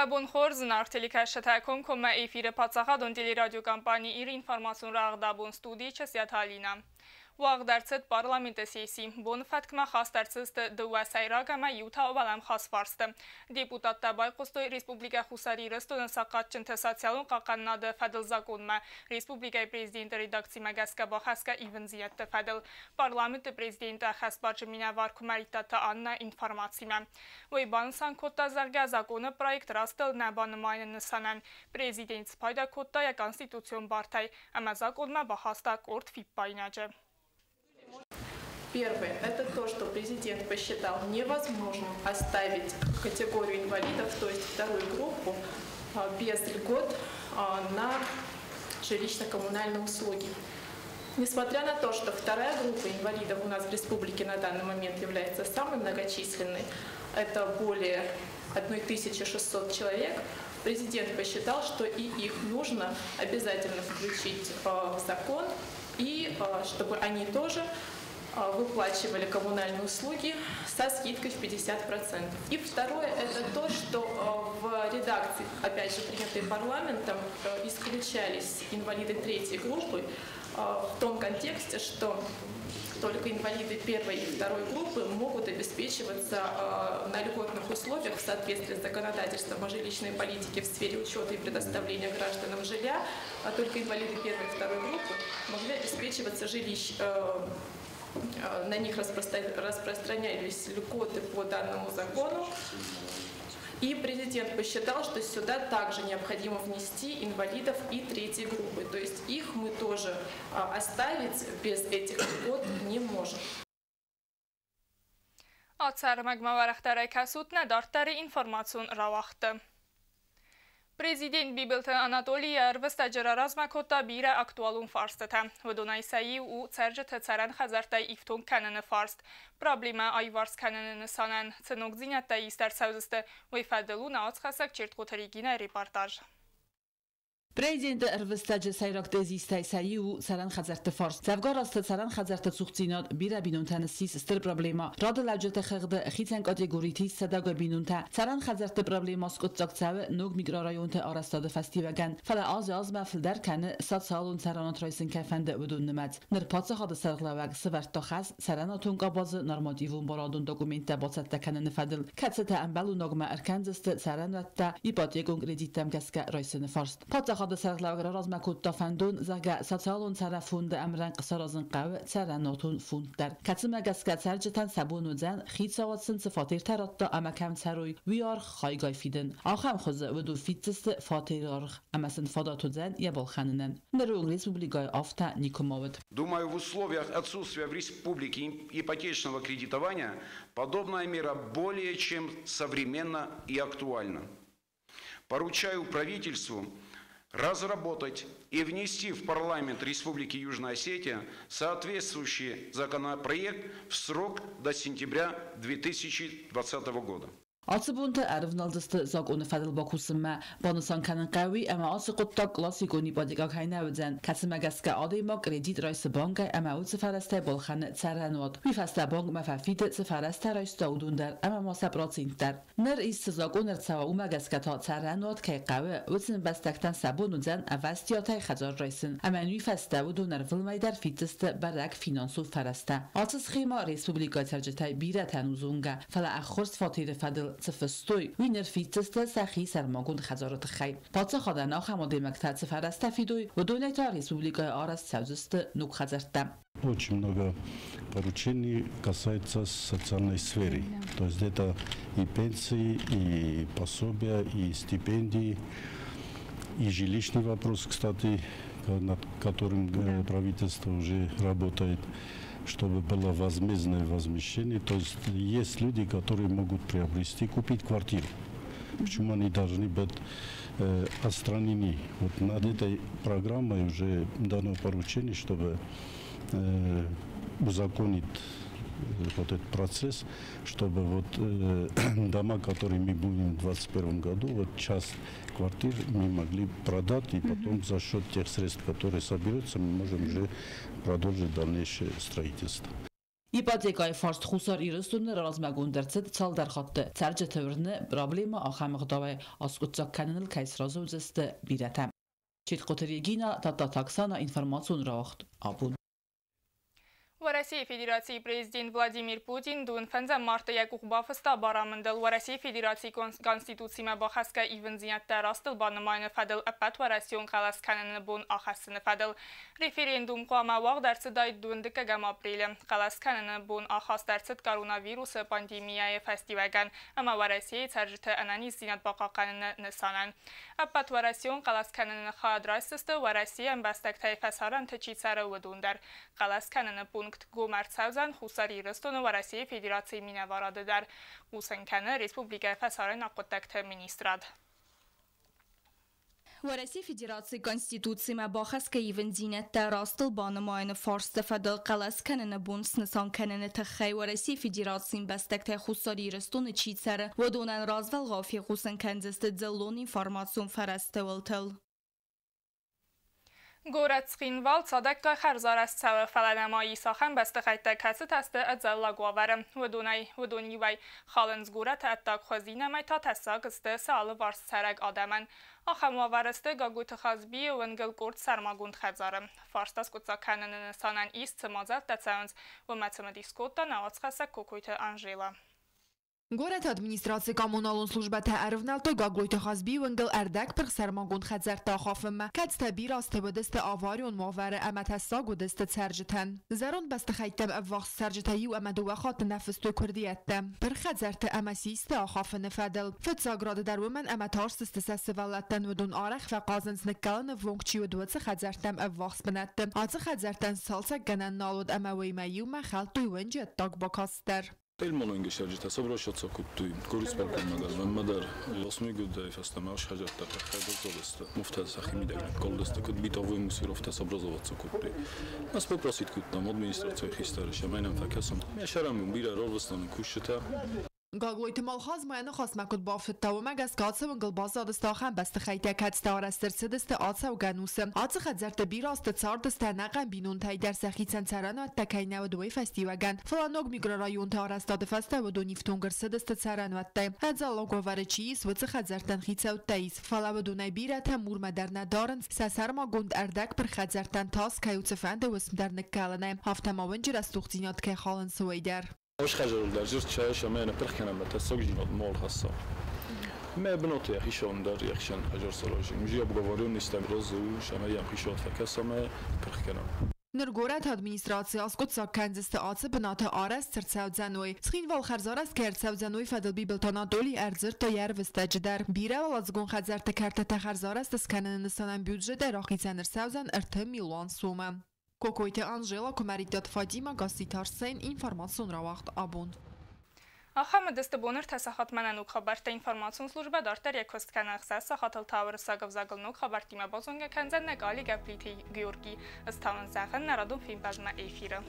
Սաբուն խորզն արտելիքա շտակում կոմը էվիրը պացախադոն տելերադիո կամպանի իր ինվորմացուն ռաղդաբուն ստուդի չսյատ հալինա։ Ուաղդարցըտ պարլամենտը սեսի, բոն ֆատկմա խաստարցըստը դուասայրագամա յուտա օվալամ խասվարստը։ Դեպուտատ տաբայ կոստոյ Республика խուսարի ռստոդն սակատ չնթեսացյալուն կականնադը ֆադլ զակոնմա, Республикայի prezidenti redakci մագասկա բախասկա իվնզիյատը ֆադլ, պարլամենտը prezidenti խասպաճը մինավարկումարիտատը աննա ինվորմացիմա։ Ոյ բանսան կոտա զարգա զակոնը պրոյեկտ ռաստել նաբանմայնը նսանան, prezident սպայդա կոտայա կոնստիտուցիոն բարթայ, ամա զակոնմա բախաստա կորդ ֆիպպայնաջը։ Первое – это то, что президент посчитал невозможным оставить категорию инвалидов, то есть вторую группу, без льгот на жилищно-коммунальные услуги. Несмотря на то, что вторая группа инвалидов у нас в республике на данный момент является самой многочисленной, это более 1600 человек, президент посчитал, что и их нужно обязательно включить в закон, и чтобы они тоже выплачивали коммунальные услуги со скидкой в 50%. И второе – это то, что в редакции, опять же, принятой парламентом, исключались инвалиды третьей группы в том контексте, что только инвалиды первой и второй группы могут обеспечиваться на льготных условиях в соответствии с законодательством о жилищной политике в сфере учета и предоставления гражданам жилья, а только инвалиды первой и второй группы могли обеспечиваться на них распространялись льготы по данному закону. И президент посчитал, что сюда также необходимо внести инвалидов и третьей группы. То есть их мы тоже оставить без этих льгот не можем. Prezident Bibeltən Anatoliya Rvstəcərərazma kota birə aktualun farstətə. Vədonaysayi u cərcətə cərən xəzərtə ifton kənəni farst. Problemə ayvars kənənini sanən cənok zinətdə istər səvzistə və ifədəlu naaz xəsək çirtqotəriginə reportaj. Prezident Rvstəcə Sayrakdezi istəysəyi u cərən xəzərtə farst. Cəvqar astı cərən xəzərtə cuxcinat birə binuntən sis stır problema. Radı ləvcətə xəqdə xitən kategoriti sədəqə binuntə. Cərən xəzərtə problemas qıtcaq cəvə noq miqrarayontə arastadı fəstivəgən. Fələ az məfildər kəni sat salon cərənat raysin kəfəndə ödün nüməd. Nır patsaxadı sərqləvəq sıvərt taxəz cərənatun qabazı normativun baradun dokumentə batsətdə kənini fədil. Kətsetə əmbəlu noqmə ərkənzistə cərənətdə ibatyegun kreditəm kəskə raysını farst. Xadı sərqləvəqrə razməkudda fəndun zəgə satalun tərəfund əmrən qısırazın qəvə tərənotun fundlər. Kətsimə qəskə tərcətən səbun öcən xid savatsın sıfatir təratda əməkəm təröy viyar xaygay fidin. Axəm xızı vədu fitsisti fatirarıq əməsin fadat öcən yəbalxəninin. Nərəun Республикай авто Никомовит. Думаю, в условиях отсутствия в республике ипотечного кредитования подобная мера более чем современна и актуальна. Поручаю правительству разработать и внести в парламент Республики Южная Осетия соответствующий законопроект в срок до сентября 2020 года. Atsıbunta ərvnaldısты zaqonu fədil bakusımma, banusan kanın qavi əmə ası qutta klasikoni badigaq hayna ödzən, kəsimə qəskə adayma kredit raysı bankay əmə ud sıfərəstə bolxanı çərənod. Vifəstə bank məfəfid sıfərəstə raysta udundər, əmə masəbrat sintlər. Nər issi zaqonər çava umə qəskə ta çərənod kəy qavi, udsin bəstəkdən səbun udzən əvəstiyatay xəcar raysın. Əmən vifəstə udunər vılmaydər fitistə bərək finansu fərəstə. Atı sıxima Respublika tərcətay birə tənuzunga, fələ əxorst fatiri fədil цифстоy وینر فیتسته سخی سرماگون خزارات خی پاتsa خدانا خماده مکتب سفرسته فیدوی و دولت республикой Арас саузысты нук хазарта. Очень много поручений касается социальной сферы. То есть это и пенсии, и пособия, и стипендии, и жилищный вопрос, кстати, над которым правительство уже работает, чтобы было возмездное возмещение. То есть есть люди, которые могут приобрести, купить квартиру. Почему они должны быть отстранены? Вот над этой программой уже дано поручение, чтобы узаконить вот этот процесс, чтобы вот дома, которые мы будем в 2021 году, вот часть квартир мы могли продать, и потом за счет тех средств, которые соберутся, мы можем уже продолжить дальнейшее строительство. Ipotекայի ֆորստ խուսար իրստունը ռազմագունդերցդ ցալ դարխատը ցարջը թվրնը պրոբլեմա ախամղդավայ ասկուծակկաննլ կայսրազուզստը բիրատա Չիտ կոտրիգինա տատատաքսանա ինֆորմացիոն ռախտ ապուն В России Федерации президент Владимир Путин дун фенза марта якух бафыста барамындыл. В России Федерации Конституцияма бахаска ивензиятта растыл банымайны фадыл апат в Россион қаласканыны бун ахасыны фадыл. Референдум қуама вағдарцы дай дуындыка гам апрелі. Қаласканыны бун ахас дарцыт коронавирусы пандемияе фестиваган. Ама в России царжыты ананиз зинат бақақаныны нысанан. Апат в Россион қаласканыны хадрайсысты в России амбастак тайфасаран тачицары выдундар. Қаласканыны пункт Гомарцаузан хусари рыстуны в России Федерации минаварады дар. Усенканы Республика Фасарын ақуттакты министрад. В России Федерации Конституцияма бахаска ивензинетта растыл банымайны фарсты фадыл қаласканыны бунс нысан каныны тахай в России Федерации бастактай хусари рыстуны чицары водунан развал ғафи хусенканзысты дзеллон информацион фарасты вылтыл. Городскин вал цадакка харзараст сава фаладамаи сахан басты қайтта касы тасты адзалла гуаварым. Водунивай халынз горат аттак хазинамай та тасакısты салы варс сарак адаман. Ахам ваварысты гагуты хазби венгел горд сармагунд хазарым. Фарстас кутса канынын санан ист цымазат тацаунз вымацымы дискотта наацхаса кокойты Анжела. Город администрации коммуналун службата арвналто гаглойто хазби венгел ардак пр сармагун хазарта хафым кадста бирасты بدست آواریون ماور امتسا گودست سرجتن زرون بست خیتم افواخ سرجتایی و امدو خات نفس تو کردیتم پر خزرت امسیست آخاف نفدل فتساگراد در ومن امتارس استسس ولتن ودون آرخ و قازنز نکلن ونگچی و دوت خزرتم افواخ بنتم آت خزرتن سالسا گنن نالود اموی میو مخلطوی ونجت تاگ باکاستر Elmano ingeşercite sabroşatsa kuttu. Kuris perkonmalar. Madar. Osmi güdde fastamaş hajatta. Khayda zolesta. Muftaz sakhimi dagna. Koldesta kud bitavy musirofta sabrozovatsa kuttu. Nas poprosit kuttam administratsiya xistarish. Menam fakasam. Mesharam bira rolvstan kushta. گاگویت مالخاز ماینه خواست مکد بافت تا و مگس کاتسه ونگل بازاد استاخن بست خیته کت استارستر سدست آتسه و گنوسه آتسه خدزرت بیراست تساردست نقم بینون تای در سخیتن سران و تکینه و دوی فستی وگن فلانوگ میگر رایون تا آرستاد فسته و دو نیفتونگر سدست سران و تای هزالو گواره چیز و تسه خدزرتن خیتسه و تایز فلا و دونای بیرت هم مور مدر ندارن سسر ما گند اردک پر خدزرتن تاس کیوت فنده و اسم در نکالنه هفته ما ونجر از تختینات که خالن سویدر مش خجل در جرت شاش ما انا برخنا متسوق جنود مول خاصه ما بنوتي اخي شلون دار يخشن حجر صلاجي مجي ابو غوارون نستمرز و شمالي ام خيشات فكسمه برخنا نرگورت ادمینستراسیا اسکوت ساکنزست آتس بنات آرس ترساو زنوی سخین وال خرزارس کرد ساو زنوی فدل بیبلتانا دولی ارزر تا یر وستج در بیره و لازگون خزر تکرت تخرزارس تسکنن نسانن بیوجه در آخی زنر ساوزن ارته میلوان سومه کوکویت آنژلا کمریدات فادیما گاستیتارسین اینفورماسیون را وقت آبون. آخام دست بونر تساخت منن و خبرت اینفورماسیون служба دارتر یک کست کنخسه ساختل تاور ساگف زاگل نو خبرتی ما بازونگه کنزن نگالی گپلیتی گیورگی از تاون زخن نرادون فیلم بزمه ایفیره.